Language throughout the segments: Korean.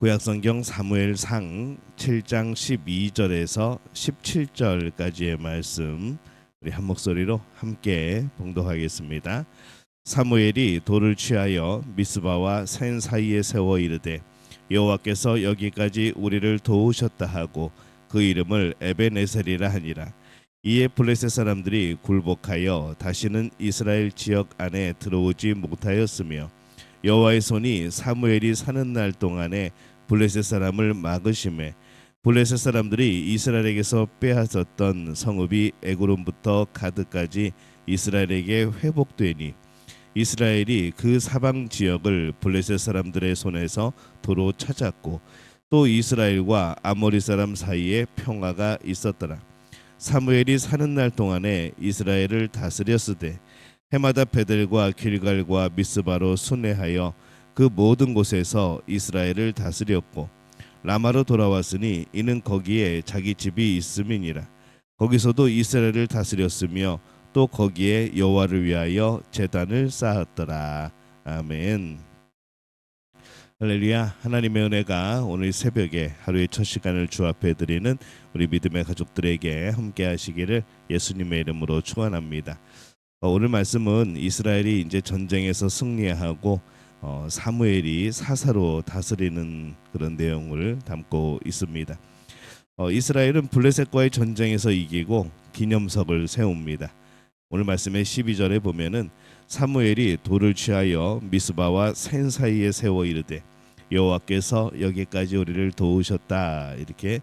구약성경 사무엘상 7장 12절에서 17절까지의 말씀 우리 한 목소리로 함께 봉독하겠습니다. 사무엘이 돌을 취하여 미스바와 산 사이에 세워 이르되 여호와께서 여기까지 우리를 도우셨다 하고 그 이름을 에벤에셀이라 하니라. 이에 블레셋 사람들이 굴복하여 다시는 이스라엘 지역 안에 들어오지 못하였으며 여호와의 손이 사무엘이 사는 날 동안에 블레셋 사람을 막으심에 블레셋 사람들이 이스라엘에게서 빼앗았던 성읍이 에그론부터 가드까지 이스라엘에게 회복되니 이스라엘이 그 사방 지역을 블레셋 사람들의 손에서 도로 찾았고 또 이스라엘과 아모리 사람 사이에 평화가 있었더라. 사무엘이 사는 날 동안에 이스라엘을 다스렸으되 해마다 베델과 길갈과 미스바로 순회하여 그 모든 곳에서 이스라엘을 다스렸고 라마로 돌아왔으니 이는 거기에 자기 집이 있음이니라. 거기서도 이스라엘을 다스렸으며 또 거기에 여호와를 위하여 제단을 쌓았더라. 아멘. 할렐루야. 하나님의 은혜가 오늘 새벽에 하루의 첫 시간을 주 앞에 드리는 우리 믿음의 가족들에게 함께 하시기를 예수님의 이름으로 축원합니다. 오늘 말씀은 이스라엘이 이제 전쟁에서 승리하고 사무엘이 사사로 다스리는 그런 내용을 담고 있습니다. 이스라엘은 블레셋과의 전쟁에서 이기고 기념석을 세웁니다. 오늘 말씀의 12절에 보면은 사무엘이 돌을 취하여 미스바와 산 사이에 세워 이르되 여호와께서 여기까지 우리를 도우셨다 이렇게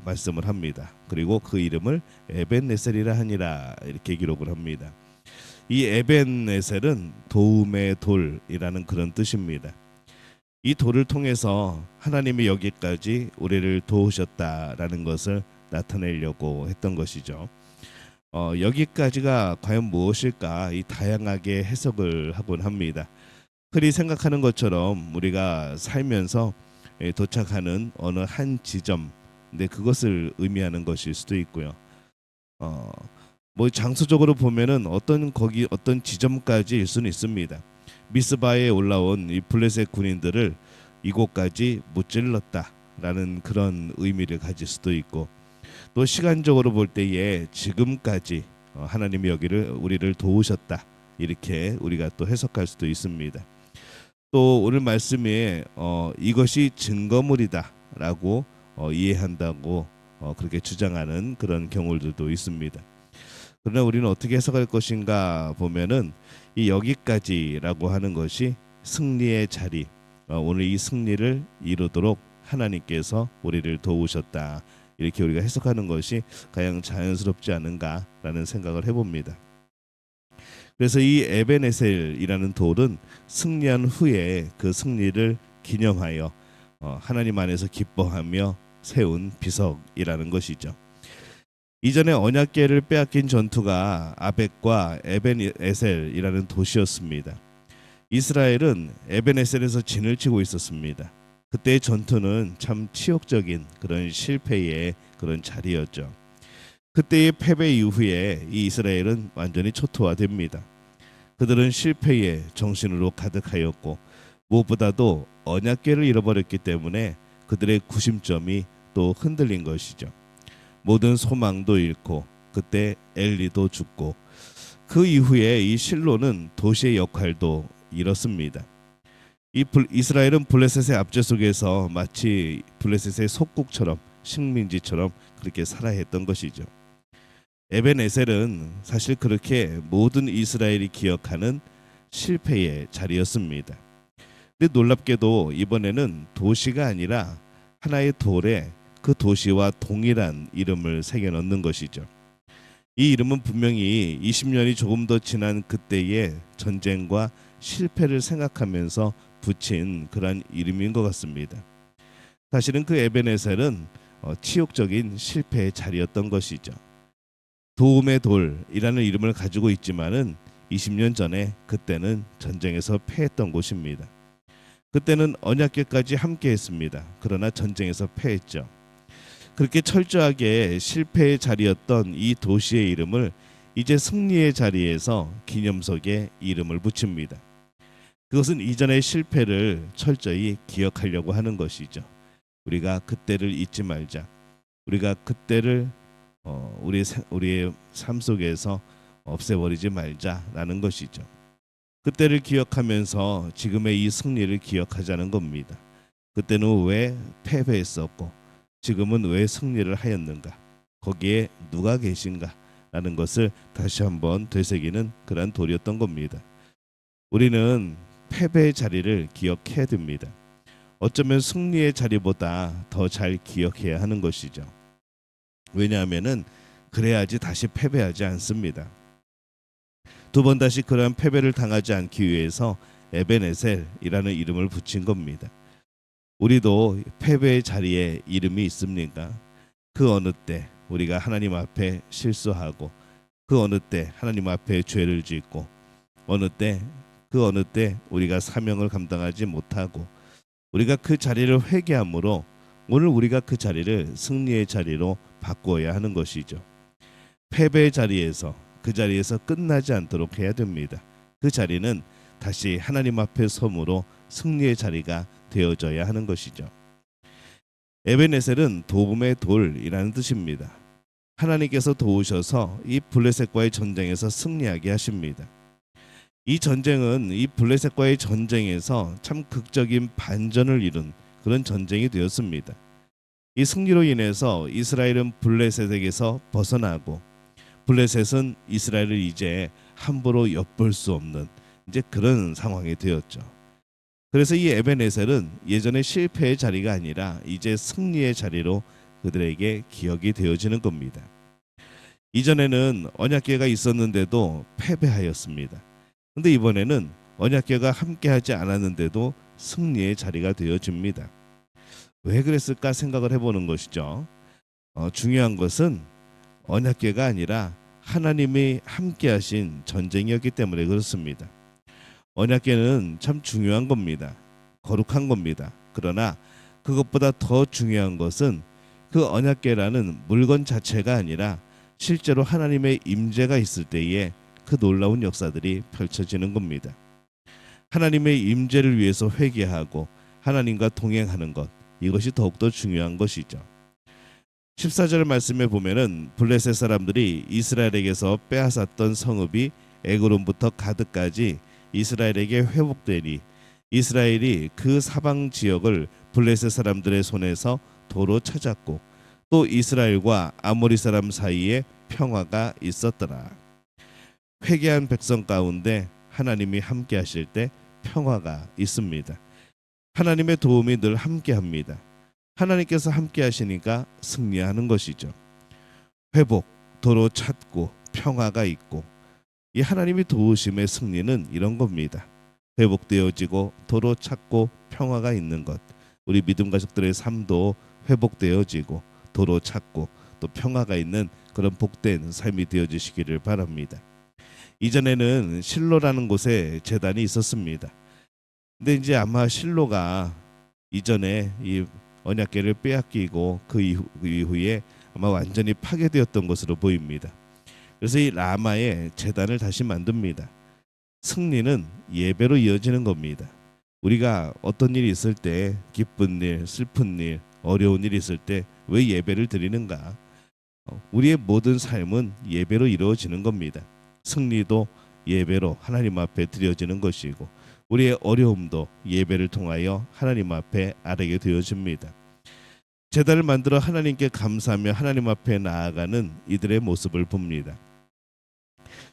말씀을 합니다. 그리고 그 이름을 에벤에셀이라 하니라 이렇게 기록을 합니다. 이 에벤에셀은 도움의 돌이라는 그런 뜻입니다. 이 돌을 통해서 하나님이 여기까지 우리를 도우셨다라는 것을 나타내려고 했던 것이죠. 여기까지가 과연 무엇일까? 이 다양하게 해석을 하곤 합니다. 흔히 생각하는 것처럼 우리가 살면서 도착하는 어느 한 지점, 근데 그것을 의미하는 것일 수도 있고요. 뭐 장소적으로 보면은 어떤 지점까지일 수는 있습니다. 미스바에 올라온 이 블레셋 군인들을 이곳까지 무찔렀다라는 그런 의미를 가질 수도 있고, 또 시간적으로 볼 때에 지금까지 하나님이 우리를 도우셨다 이렇게 우리가 또 해석할 수도 있습니다. 또 오늘 말씀에 이것이 증거물이다라고 이해한다고 그렇게 주장하는 그런 경우들도 있습니다. 그러나 우리는 어떻게 해석할 것인가 보면은 이 여기까지라고 하는 것이 승리의 자리, 오늘 이 승리를 이루도록 하나님께서 우리를 도우셨다 이렇게 우리가 해석하는 것이 가장 자연스럽지 않은가라는 생각을 해봅니다. 그래서 이 에벤에셀이라는 돌은 승리한 후에 그 승리를 기념하여 하나님 안에서 기뻐하며 세운 비석이라는 것이죠. 이전에 언약궤를 빼앗긴 전투가 아벡과 에벤에셀이라는 도시였습니다. 이스라엘은 에벤에셀에서 진을 치고 있었습니다. 그때의 전투는 참 치욕적인 그런 실패의 그런 자리였죠. 그때의 패배 이후에 이 이스라엘은 완전히 초토화됩니다. 그들은 실패의 정신으로 가득하였고 무엇보다도 언약궤를 잃어버렸기 때문에 그들의 구심점이 또 흔들린 것이죠. 모든 소망도 잃고 그때 엘리도 죽고 그 이후에 이 실로는 도시의 역할도 잃었습니다. 이스라엘은 블레셋의 압제 속에서 마치 블레셋의 속국처럼 식민지처럼 그렇게 살아야 했던 것이죠. 에벤에셀은 사실 그렇게 모든 이스라엘이 기억하는 실패의 자리였습니다. 근데 놀랍게도 이번에는 도시가 아니라 하나의 돌에 그 도시와 동일한 이름을 새겨 넣는 것이죠. 이 이름은 분명히 20년이 조금 더 지난 그때의 전쟁과 실패를 생각하면서 붙인 그런 이름인 것 같습니다. 사실은 그 에벤에셀은 치욕적인 실패의 자리였던 것이죠. 도움의 돌이라는 이름을 가지고 있지만은 20년 전에 그때는 전쟁에서 패했던 곳입니다. 그때는 언약궤까지 함께했습니다. 그러나 전쟁에서 패했죠. 그렇게 철저하게 실패의 자리였던 이 도시의 이름을 이제 승리의 자리에서 기념석에 이름을 붙입니다. 그것은 이전의 실패를 철저히 기억하려고 하는 것이죠. 우리가 그때를 잊지 말자. 우리가 그때를 우리의 삶 속에서 없애버리지 말자라는 것이죠. 그때를 기억하면서 지금의 이 승리를 기억하자는 겁니다. 그때는 왜 패배했었고 지금은 왜 승리를 하였는가? 거기에 누가 계신가? 라는 것을 다시 한번 되새기는 그런 도리였던 겁니다. 우리는 패배의 자리를 기억해야 됩니다. 어쩌면 승리의 자리보다 더 잘 기억해야 하는 것이죠. 왜냐하면은 그래야지 다시 패배하지 않습니다. 두 번 다시 그러한 패배를 당하지 않기 위해서 에베네셀이라는 이름을 붙인 겁니다. 우리도 패배의 자리에 이름이 있습니까? 그 어느 때 우리가 하나님 앞에 실수하고 그 어느 때 하나님 앞에 죄를 짓고 그 어느 때 우리가 사명을 감당하지 못하고 우리가 그 자리를 회개함으로 오늘 우리가 그 자리를 승리의 자리로 바꾸어야 하는 것이죠. 패배의 자리에서 그 자리에서 끝나지 않도록 해야 됩니다. 그 자리는 다시 하나님 앞에 섬으로 승리의 자리가 되어져야 하는 것이죠. 에베네셀은 도움의 돌이라는 뜻입니다. 하나님께서 도우셔서 이 블레셋과의 전쟁에서 승리하게 하십니다. 이 전쟁은 이 블레셋과의 전쟁에서 참 극적인 반전을 이룬 그런 전쟁이 되었습니다. 이 승리로 인해서 이스라엘은 블레셋에게서 벗어나고 블레셋은 이스라엘을 이제 함부로 엿볼 수 없는 이제 그런 상황이 되었죠. 그래서 이 에베네셀은 예전의 실패의 자리가 아니라 이제 승리의 자리로 그들에게 기억이 되어지는 겁니다. 이전에는 언약궤가 있었는데도 패배하였습니다. 근데 이번에는 언약궤가 함께하지 않았는데도 승리의 자리가 되어집니다. 왜 그랬을까 생각을 해보는 것이죠. 중요한 것은 언약궤가 아니라 하나님이 함께하신 전쟁이었기 때문에 그렇습니다. 언약궤는 참 중요한 겁니다. 거룩한 겁니다. 그러나 그것보다 더 중요한 것은 그 언약궤라는 물건 자체가 아니라 실제로 하나님의 임재가 있을 때에 그 놀라운 역사들이 펼쳐지는 겁니다. 하나님의 임재를 위해서 회개하고 하나님과 동행하는 것, 이것이 더욱더 중요한 것이죠. 14절 말씀에 보면은 블레셋 사람들이 이스라엘에게서 빼앗았던 성읍이 에그론부터 가드까지 이스라엘에게 회복되니 이스라엘이 그 사방 지역을 블레셋 사람들의 손에서 도로 찾았고 또 이스라엘과 아모리 사람 사이에 평화가 있었더라. 회개한 백성 가운데 하나님이 함께 하실 때 평화가 있습니다. 하나님의 도움이 늘 함께 합니다. 하나님께서 함께 하시니까 승리하는 것이죠. 회복, 도로 찾고 평화가 있고 이 하나님이 도우심의 승리는 이런 겁니다. 회복되어지고 도로 찾고 평화가 있는 것. 우리 믿음 가족들의 삶도 회복되어지고 도로 찾고 또 평화가 있는 그런 복된 삶이 되어지시기를 바랍니다. 이전에는 실로라는 곳에 제단이 있었습니다. 근데 이제 아마 실로가 이전에 이 언약궤를 빼앗기고 그 이후에 아마 완전히 파괴되었던 것으로 보입니다. 그래서 이 라마에 제단을 다시 만듭니다. 승리는 예배로 이어지는 겁니다. 우리가 어떤 일이 있을 때 기쁜 일, 슬픈 일, 어려운 일이 있을 때 왜 예배를 드리는가? 우리의 모든 삶은 예배로 이루어지는 겁니다. 승리도 예배로 하나님 앞에 드려지는 것이고 우리의 어려움도 예배를 통하여 하나님 앞에 아뢰게 되어집니다. 제단을 만들어 하나님께 감사하며 하나님 앞에 나아가는 이들의 모습을 봅니다.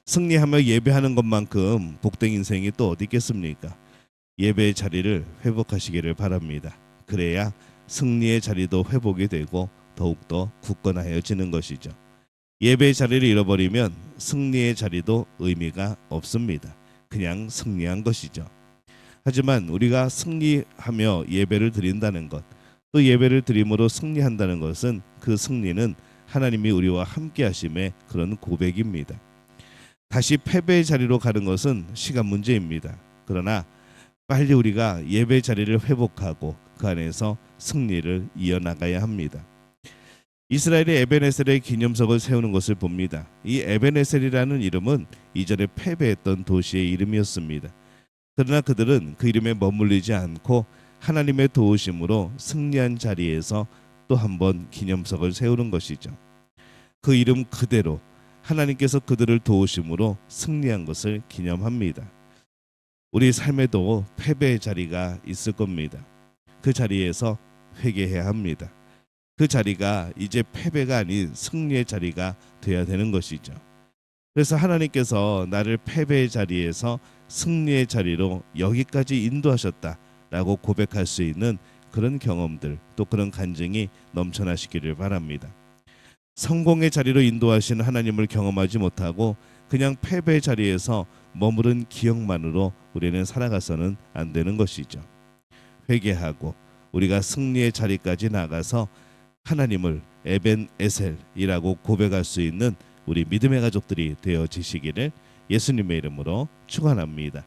승리하며 예배하는 것만큼 복된 인생이 또 어디 있겠습니까? 예배의 자리를 회복하시기를 바랍니다. 그래야 승리의 자리도 회복이 되고 더욱더 굳건하여지는 것이죠. 예배의 자리를 잃어버리면 승리의 자리도 의미가 없습니다. 그냥 승리한 것이죠. 하지만 우리가 승리하며 예배를 드린다는 것, 또 예배를 드림으로 승리한다는 것은 그 승리는 하나님이 우리와 함께 하심의 그런 고백입니다. 다시 패배의 자리로 가는 것은 시간 문제입니다. 그러나 빨리 우리가 예배 자리를 회복하고 그 안에서 승리를 이어나가야 합니다. 이스라엘이 에베네셀의 기념석을 세우는 것을 봅니다. 이 에베네셀이라는 이름은 이전에 패배했던 도시의 이름이었습니다. 그러나 그들은 그 이름에 머물리지 않고 하나님의 도우심으로 승리한 자리에서 또 한 번 기념석을 세우는 것이죠. 그 이름 그대로 하나님께서 그들을 도우심으로 승리한 것을 기념합니다. 우리 삶에도 패배의 자리가 있을 겁니다. 그 자리에서 회개해야 합니다. 그 자리가 이제 패배가 아닌 승리의 자리가 되어야 되는 것이죠. 그래서 하나님께서 나를 패배의 자리에서 승리의 자리로 여기까지 인도하셨다라고 고백할 수 있는 그런 경험들, 또 그런 간증이 넘쳐나시기를 바랍니다. 성공의 자리로 인도하신 하나님을 경험하지 못하고 그냥 패배의 자리에서 머무른 기억만으로 우리는 살아가서는 안 되는 것이죠. 회개하고 우리가 승리의 자리까지 나가서 하나님을 에벤에셀이라고 고백할 수 있는 우리 믿음의 가족들이 되어지시기를 예수님의 이름으로 축원합니다.